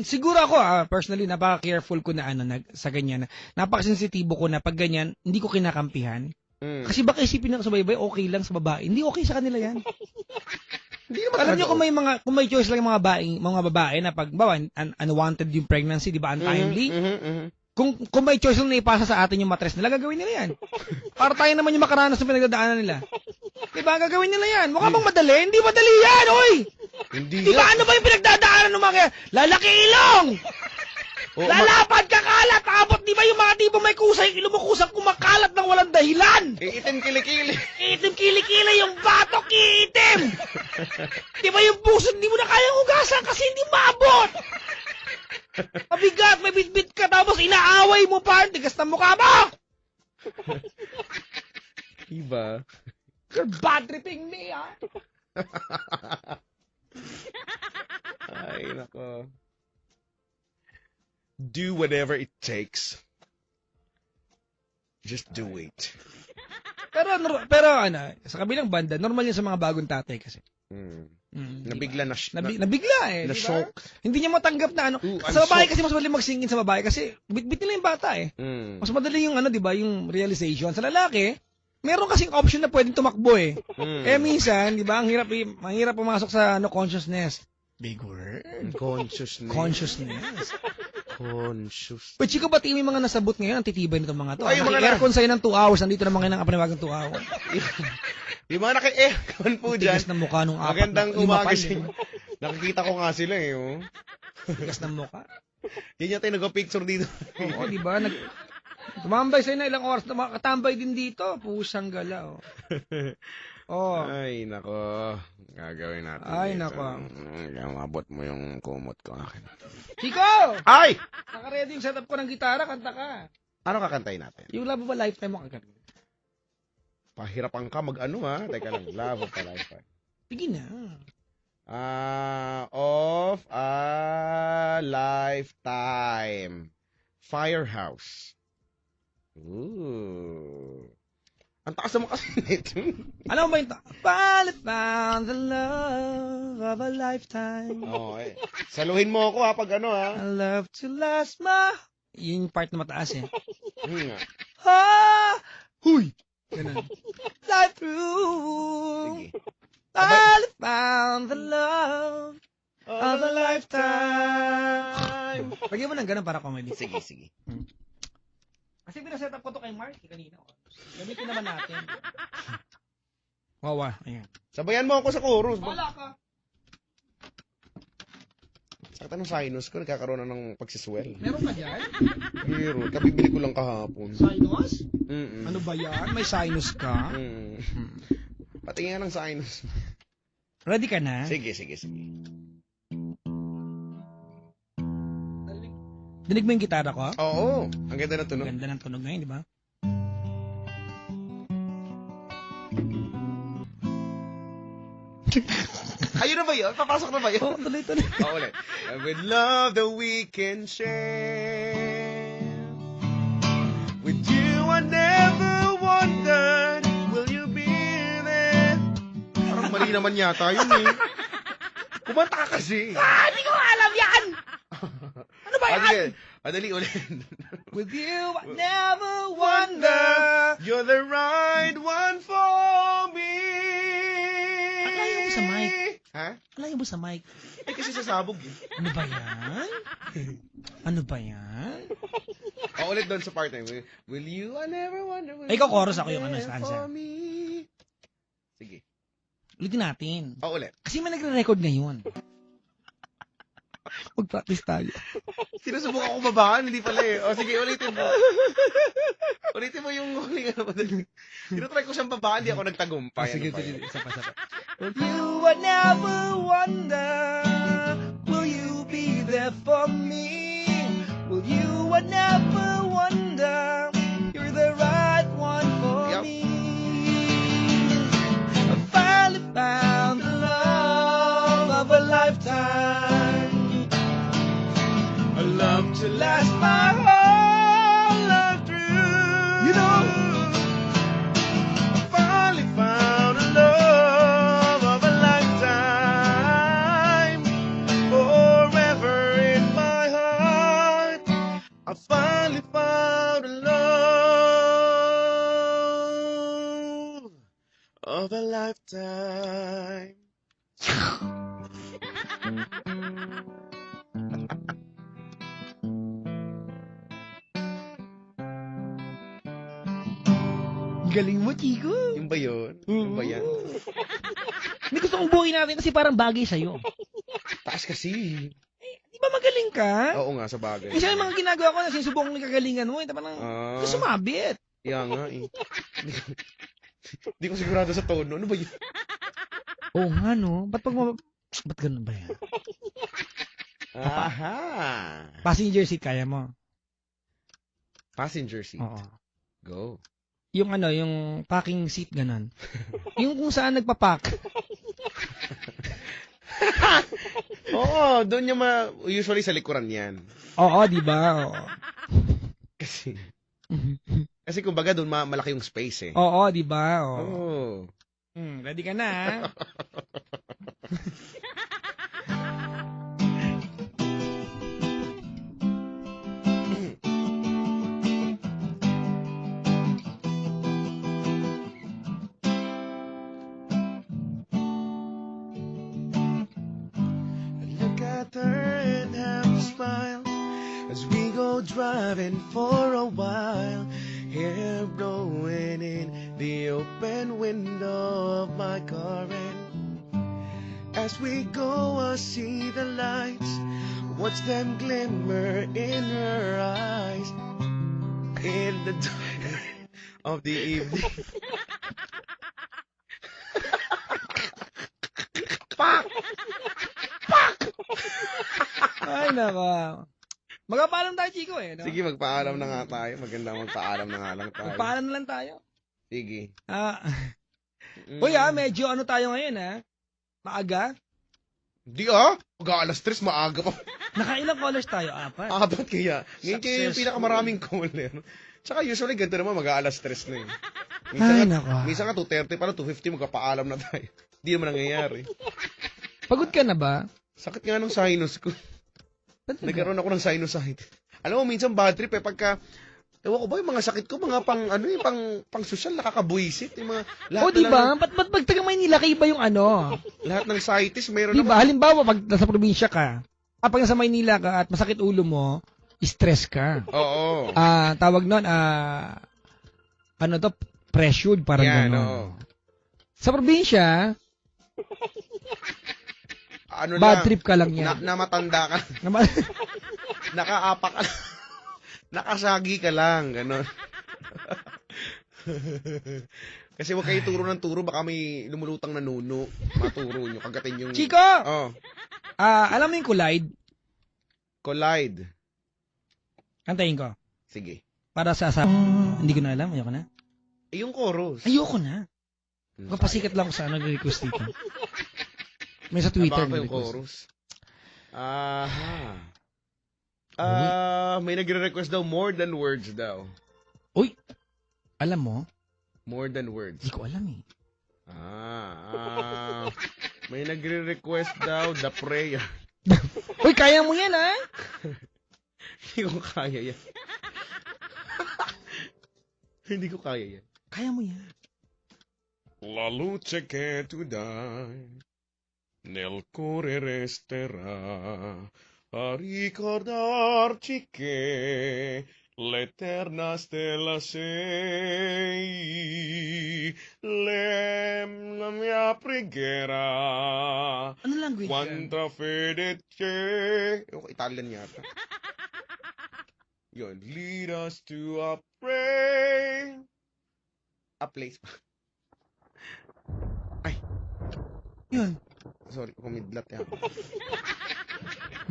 siguro ako, personally, napaka-careful ko na, sa ganyan. Napaka-sensitibo ko na pag ganyan, hindi ko kinakampihan. Kasi baka isipin na sa babae, okay lang sa babae. Hindi okay sa kanila yan. Hindi naman Alam talaga, niyo kung may choice lang yung mga babae na pag bawa unwanted yung pregnancy, di ba, untimely. Kung may choice lang na ipasa sa atin yung matres nila, gagawin nila yan. Para tayo naman yung makaranas ng pinagdadaanan nila. Di ba, gagawin nila yan. Mukha bang madali? Hindi madali yan, oy! Hindi Di ba, ano ba yung pinagdadaanan ng mga lalaki ilong? Lalapad kakalat, abot, di ba yung mga tipo may kusay, ilong mo kusang kumakalat ng walang dahilan? Iitim kilikili. Itim kilikila yung batok, iitim! Di ba yung puso, di mo na kayang hugasan kasi hindi maabot! Mabigat, may bitbit ka, tapos inaaway mo pa, tigas ng mukha mo! Diba? You're bad tripping me, ha? Ay, nako. Do whatever it takes. Just do it. Pero sa kabilang banda, normal yun sa mga bagong tatay kasi. Nabigla na Nabigla eh. na Diba? shock. Hindi niya matanggap na ano. I'm Sa babae shocked. kasi mas madali magsingin sa babae kasi bit nila yung bata eh. Mas madali yung di ba, yung realization. Sa lalaki, meron kasing option na pwedeng tumakbo eh. Eh minsan, di ba, ang hirap pumasok sa consciousness. Big word. Consciousness. Consciousness. Conscious. But Chico, pati yung mga nasabot ngayon, ang titibay nitong mga to. Ay, yung mga Naki-aircon sa'yo ng 2 hours, nandito naman ngayon ang panawagang 2 hours. Yung mga naka-aircon po dyan. Tigas ng mukha nung Magandang 4 umaga pa, sa inyo. Nakikita ko nga sila eh. Oh. Tigas ng mukha. Yan yung tayo nag-picture dito. Oo, di ba? Tumambay sa'yo na ilang oras na makatambay din dito. Pusang gala, oh. Oh. Ay, nako. Gagawin natin. Ay, dito. nako. Mabot mo yung kumot ko akin. Chico! Ay! Naka-ready yung setup ko ng gitara, kanta ka. Ano kakantayin natin? Yung Love of a Lifetime mo kakanta. Pahirapan ka mag-ano ha? Teka lang. Love of a Lifetime. Sige na. Of a Lifetime. Firehouse. Ooh. Ang taas naman kasi nito. Alam mo ba yung Finally found the love of a lifetime. Okay. Saluhin mo ako ha pag ano ha. I love to last my... Yun yung part na mataas eh. Nga. Ah! Huy! Ganun. Life through. Sige. Finally found the love of a lifetime. Lagyan mo ng ganun para comedy. Sige, sige. Kasi pinaset up ko to kay Marky kanina. Gamitin naman natin. Wawa. Ayan. Sabayan mo ako sa chorus. Wala ka. Sakta ng sinus ko, nagkakaroon na ng pagsiswell. Meron ka dyan? Meron. Kabibili ko lang kahapon. Sinus? Mm-mm. Ano ba yan? May sinus ka? Mm. Patingin ng sinus. Ready ka na? Sige, sige, sige. Dinig mo yung gitara ko? Oo. Ang ganda ng tunog. Ganda ng tunog ngayon, di ba? Ayun na ba yun? Papasok na ba yun? Oo, tuloy-tuloy. Ulit. And with love that we can share. With you I never wondered, will you be there? Parang mali naman yata yun eh. Kumanta ka kasi. Hindi ko alam yan! Ano ba yan? Sige, madali ulit. With you, I never wonder. You're the right one for me. Ang layo mo sa mic. Ha? Alayo mo sa mic. Eh, kasi sasabog eh. Ano ba yan? Ano ba yan? O, ulit doon sa part na yun. Will you, I never wonder. Will Ikaw, you chorus, ako be yung ano, there stanza. for me? Sige. Ulitin natin. O, ulit. Kasi may nagre-record ngayon. Mag-practice tayo. Sinusubukan ko babaan, hindi pala eh. O, sige, ulitin mo. Ulitin mo yung huling ano. Tinutry ko siyang babaan, di ako nagtagumpay. Sige, Ano pa yun? isa pa. You would never wonder, will you be there for me? Will you would never wonder, you're the right one for Yup. me? I finally found the love of a lifetime, a love to last my whole life through. You know, I finally found a love of a lifetime, forever in my heart. I finally found a love of a lifetime. galing mo, Chico. Yung ba yun? Yung ba yan? Hindi gusto kong buuin natin kasi parang bagay sa'yo. Taas kasi. Di ba magaling ka? Oo nga, sa bagay. Minsan yung mga ginagawa ko na sinusubukan ng kagalingan mo, parang gusto sumabit. Yan nga eh. Hindi ko sigurado sa tono. Ano ba yun? Oo nga, no? Ba't ganun ba yan? Aha! Passenger seat, kaya mo? Passenger seat. Oo. Go. Yung yung packing seat, ganun. Yung kung saan nagpapak. Oo, doon yung usually sa likuran yan. Oo, di ba? Oo. Kasi kumbaga doon malaki yung space eh. Oo, di ba? Oo. Oh. Ready ka na, ha? Look at her and have a smile as we go driving for a while. Hair blowing in the open window of my car, and as we go I see the lights. Watch them glimmer in her eyes in the dark of the evening. Ay, nako. Magpapaalam tayo, Chico, eh. No? Sige, magpaalam na nga tayo. Maganda magpaalam na nga lang tayo. Magpaalam na lang tayo. Sige. Uy, medyo tayo ngayon, ha? Maaga? Di mag-aalas 3, maaga pa. Nakailang callers tayo? 4. Abat kaya. Ngayon kaya yung Successful. pinakamaraming caller. Tsaka usually ganito naman, mag-aalas 3 na yun. Ay, nako. Minsan nga 2:30 pa 2:50 magkapaalam na tayo. Hindi naman nangyayari. Pagod ka na ba? Sakit nga nung sinus ko. Nagkaroon ako ng sinusitis. Alam mo, minsan bad trip pagka, ewan ko ba, yung mga sakit ko, mga pang social, nakakabuisit. Yung mga, lahat Di na ba? lang- Ba't pag taga Maynila kayo ba yung Lahat ng sitis, mayroon Di ba? Halimbawa, pag nasa probinsya ka, pag nasa Maynila ka at masakit ulo mo, stress ka. Oo. Tawag nun, pressured, parang Yan, gano'n. oo. Sa probinsya, Ano bad lang, trip ka lang yan. namatanda ka, nakaapak ka lang. Nakasagi ka lang, gano'n. Kasi huwag kayo turo ng turo, baka may lumulutang na nuno. Maturo nyo, kagatin yung... Chico! Oh, Alam mo yung Collide? collide. Kantayin ko. Sige. Para sa hindi ko na alam. Ayoko na. Yung chorus. Ayoko na. Kapasikat lang ko sa nag-request dito. May sa Twitter Nabaka yung nag-request. chorus. May nagre-request daw, more than words daw. Uy! Alam mo? More than words. Hindi ko alam eh. May nagre-request daw, the prayer. Uy, kaya mo yan, ha? Hindi ko kaya yan. Hindi ko kaya yan. Kaya mo yan. La luce que tu dai. nel cuore resterà a ricordarci che l'eterna stella sei, la mia preghiera. Ano language yan? Quanta fede c'è. Italian yata. Yun. Lead us to a place. Ay, Yun. sorry. Kumidlat yan.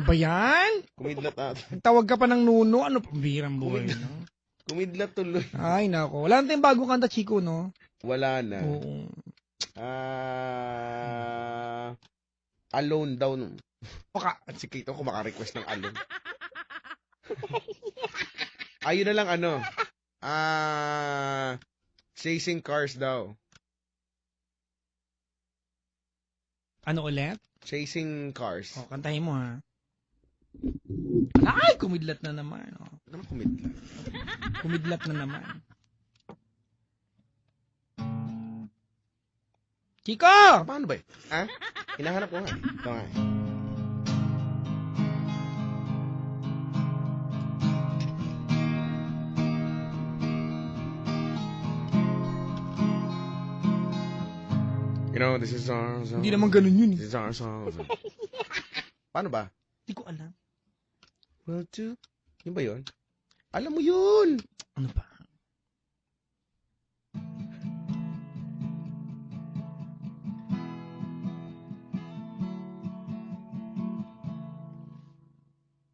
Ba yan? Kumidlat ata. Tawag ka pa ng nuno. Ano pambirang buhay, no? Kumidlat tuloy. Ay, nako. Wala na tayong bagong kanta, Chico, no? Wala na. Oo. Alone daw. At si Kito kung maka-request ng alone. Ayun na lang chasing cars daw. Ano ulit? Chasing cars. O, kantahin mo, ha? Ay, kumidlat na naman. Oh. Ano kumidlat? Kumidlat na naman. Chico! Paano ba yun? Ha? Hinahanap ko nga. Ito nga. You know, this is our song. Hindi naman ganun yun, This is our song. Paano ba? Hindi ko alam. Well, to... Yun ba yun? Alam mo yun! Ano ba?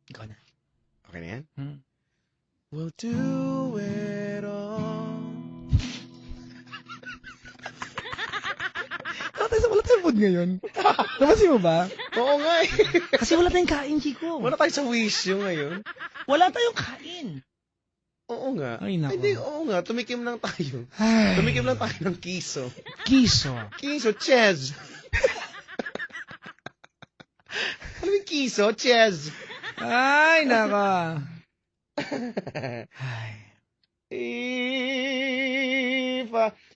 Ikaw na. Okay na yan? We'll do it all. Wala tayong food ngayon. Napansin mo ba? Oo nga eh. Kasi wala tayong kain, Chico. Wala tayo sa wisyo ngayon. Wala tayong kain. Oo nga. Ay, nako. Hindi, oo nga. Tumikim lang tayo. Ay, Tumikim lang tayo ng kiso. kiso. Kiso, Chez. Ano yung kiso? Chez. Ay, naka. Ay.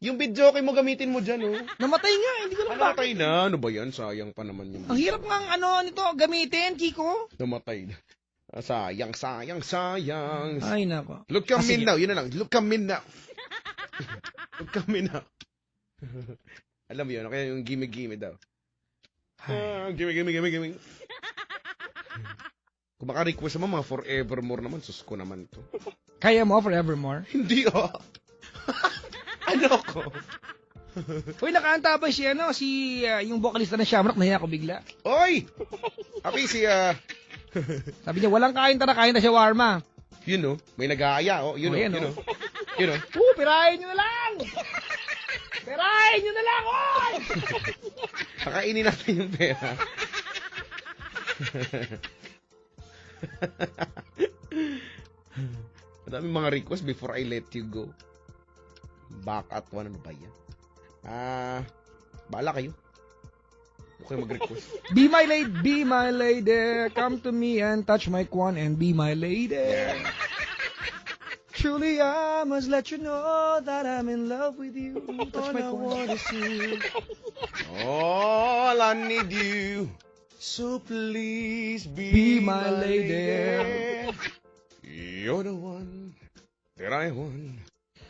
Yung video mo gamitin mo dyan, oh. Namatay nga, hindi ko na bakit. Namatay na. Ano ba yan? Sayang pa naman yung... Ang hirap nga nito gamitin, Chico. Namatay na. Sayang. Ay, nako. Look come Sige. in now. Yun na lang. Look come in now. Look come in now. Alam mo yun? Kaya yung gimme daw. Gimme. Kung maka-request mo, mga forevermore naman. Sus ko naman to. Kaya mo forevermore? Hindi, oh. Ano ko? Uy, nakaanta ba si yung vocalista ng Shamrock, nahiya ako bigla. Oy! Happy si, Sabi niya, walang kain na shawarma. yun, oh. May nag-aaya, oh. Yun, Oh, yan, oh. oh. Yun, oh. Pirahin nyo na lang! Pirahin nyo na lang, oy! Pakainin natin yung pera. Madami mga request before I let you go. Back at one, ano ba yan? Bahala kayo. Huwag kayo mag-request. Be my lady, come to me and touch my kwan and be my lady. Truly, I must let you know that I'm in love with you. Touch my kwan. All I need you. So please Be my lady. You're the one that I want.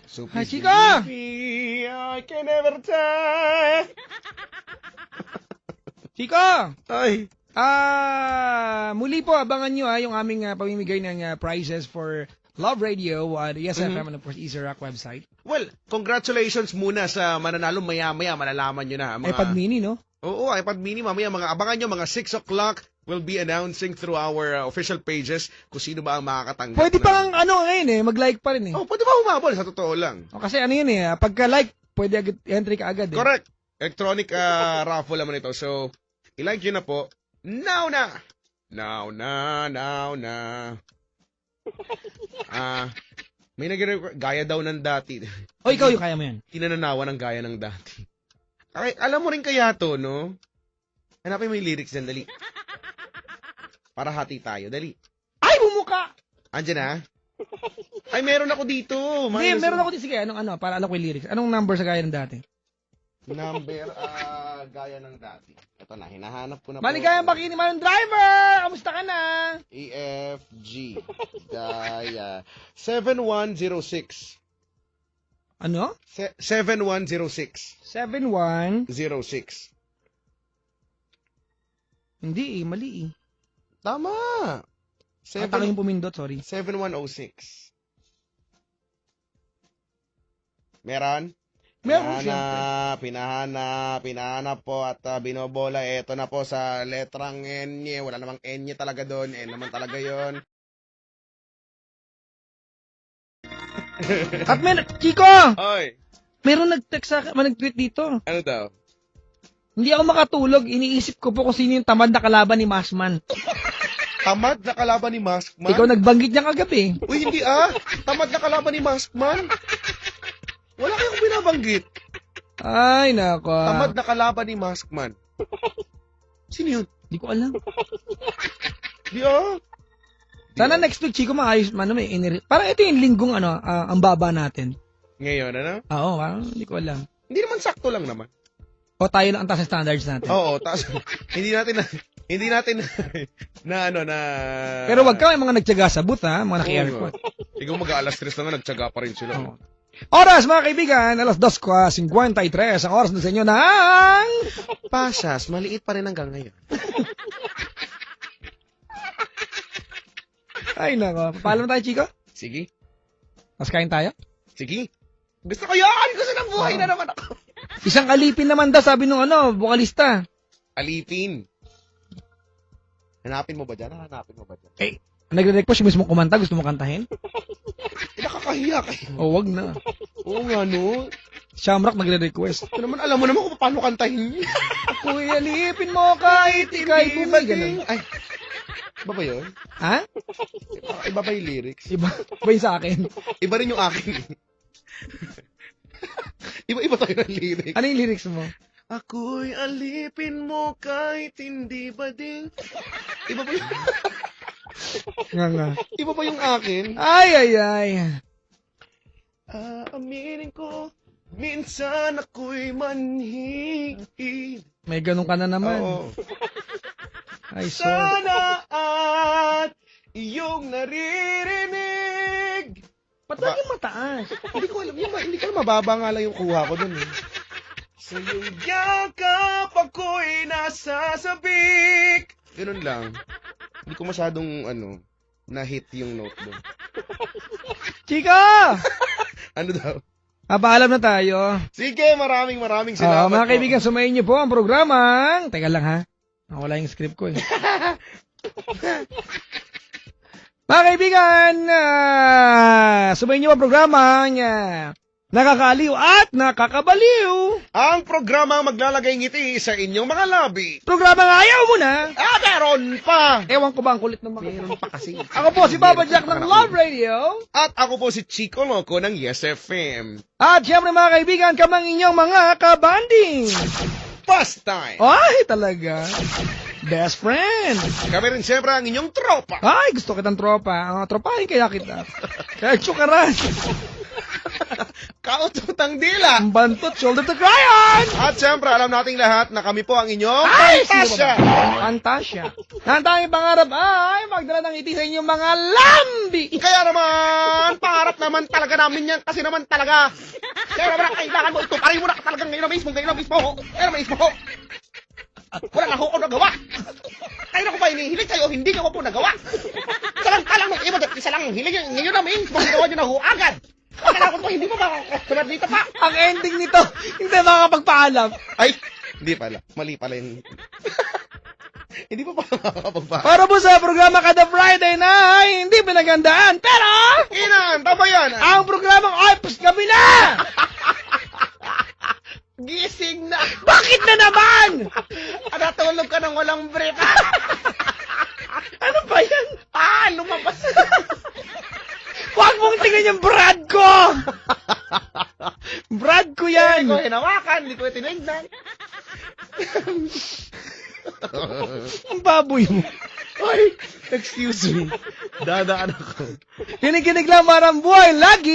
So Hi, please Chica! believe me, I can never tell. Chico! Ay. Muli po, abangan nyo yung aming pamimigay ng prizes for Love Radio, Yes FM, and of course, Easy Rock website. Well, congratulations muna sa mananalo. Maya-maya, malalaman nyo na. iPad mini, no? Oo, iPad mini. Mamaya, abangan nyo, mga 6 o'clock, we'll be announcing through our official pages kung sino ba ang makakatanggap. Pwede pang ngayon mag-like pa rin eh. Oh, pwede ba humabol? Sa totoo lang. Kasi pagka-like, pwede entry ka agad eh. Correct. Electronic raffle naman ito. So, i-like nyo na po. Now na! May gaya daw ng dati. O, ikaw yung kaya mo yan. Tinananawa ng gaya ng dati. Ay, alam mo rin kaya to, no? Hanapin mo yung lyrics dyan, dali. Para hati tayo, dali. Ay, bumuka! Andyan na? Ay, meron ako dito. Hindi, meron ako dito. Sige, para alam ko yung lyrics. Anong number sa gaya ng dati? Number, gaya ng dati. Ito na, hinahanap ko na Maligayang po. bakini man driver! Kamusta ka na? EFG. Gaya. 7106. Ano? 7106. 71. 06. Hindi mali Tama. Ang taka yung pumindot, sorry. 7106. Meron? Meron, siyempre. Pinahanap po at binobola. Ito na po sa letrang N. Wala namang N talaga doon. N naman talaga yon. At Chico! Oy, Meron nag-text sa akin, nag-tweet dito. ano daw? Hindi ako makatulog, iniisip ko po kung sino yung tamad na kalaban ni Masman. Tamad na kalaban ni Maskman? Ikaw nagbanggit niya kagabi. Uy, hindi Tamad na kalaban ni Maskman? Wala kayong binabanggit. Ay, nako. Tamad na kalaban ni Maskman. Sino yun? Hindi ko alam. Di Sana next week, Chico, maayos man. Parang ito yung linggong ang baba natin. Ngayon, ano? Oo, parang hindi ko alam. Hindi naman sakto lang naman. O tayo lang ang taas ng standards natin. Oo, tapos hindi natin na Pero wag ka, may mga nagtyaga sa booth, ha? Mga naki-aircon. Ikaw mag-aalas 3 na nga, nagtyaga pa rin sila. Oo. Oras, mga kaibigan, alas 2:53 ang oras na sa inyo ng... Pasas, maliit pa rin hanggang ngayon. Ay, nako. Paalam tayo, Chico? Sige. Mas kain tayo? Sige. Gusto ko yan! Gusto ng buhay na naman ako. Isang alipin naman daw, sabi nung vokalista. Alipin. Hanapin mo ba dyan? Eh, nagre-request yung mismo kumanta, gusto mo kantahin? Nakakahiya kayo. O, wag na. Oo nga, no? Shamrock nagre-request. Ito naman, alam mo naman kung paano kantahin niya. Ako'y alipin mo kahit ika'y bumay. Ay, iba ba yun? Ha? Iba ba yung lyrics? Iba yung sa akin. Iba rin yung akin. Iba tayo ng lyrics. Ano yung lyrics mo? Ako'y alipin mo kahit hindi bading. Iba ba yung... Nga. Iba ba yung akin? Ay. Aminin ko, minsan ako'y manhid. May ganun ka na naman. Oo. Ay, sorry. Sana at iyong naririnig. Ba't lagi mataas? Hindi ko alam. Hindi ko alam. Mababa nga lang yung kuha ko dun. Sa iyong yakap ako'y nasasabik. Ganun lang. Hindi ko masyadong, na-hit yung note dun. Chika! Ano daw? Paalam na tayo. Sige, maraming salamat. Mga kaibigan, sumayin niyo po ang programang... Teka lang, ha? Nawala yung script ko, eh. Mga kaibigan, sumayin niyo ang programang nakakaaliw at nakakabaliw. Ang programa maglalagay ngiti sa inyong mga labi. Programang ayaw mo na. Meron pa! Ewan ko ba ang kulit ng mga... Meron pa kasi. Ako po si Papa Jack ng Love Radio. At ako po si Chico Loco ng Yes FM. At syempre mga kaibigan, kamang inyong mga kabanding. Pastime! Ay, talaga. Best friend. Kami rin siyempre ang inyong tropa. Ay, gusto kitang tropa. Tropahin kaya kita. Kaya tsukaran. Kaututang dila. Ang bantot, shoulder to cry on. At siyempre, alam nating lahat na kami po ang inyong Ay, Fantasia. Fantasia. Ang tanging pangarap ay magdala ng ngiti sa inyong mga lambi. Kaya naman, pangarap naman talaga namin yan kasi naman talaga. Kaya naman, kailangan mo ito. Parin mo na talagang ngayon na mismo. Wala na ako nagawa. Kayo na ko ba hinihilig kayo? Hindi nyo ko po nagawa. Salang-talang ng iba, isa lang ang hilig. Ngayon na mismo, ginawa nyo na ho agad. Kailangan ko hindi mo ba sumad dito pa? Ang ending nito, hindi makakapagpaalam. Ay, hindi pala. Mali pala yung... Hindi pa pala makakapagpaalam. Para po sa programa kada Friday na ay hindi pinagandaan. Pero, Inan, tama yan. ang programang ay gabi na! Gising na. Bakit na naman? Natulog ka ng walang break. Ano ba yan? Lumabas. Huwag mong tingnan yung brad ko! Brad ko yan! Hindi ko hinawakan, hindi ko tinignan. Ang baboy mo. Ay, excuse me. Dadaan ako. Kinikinig lang marang buhay lagi.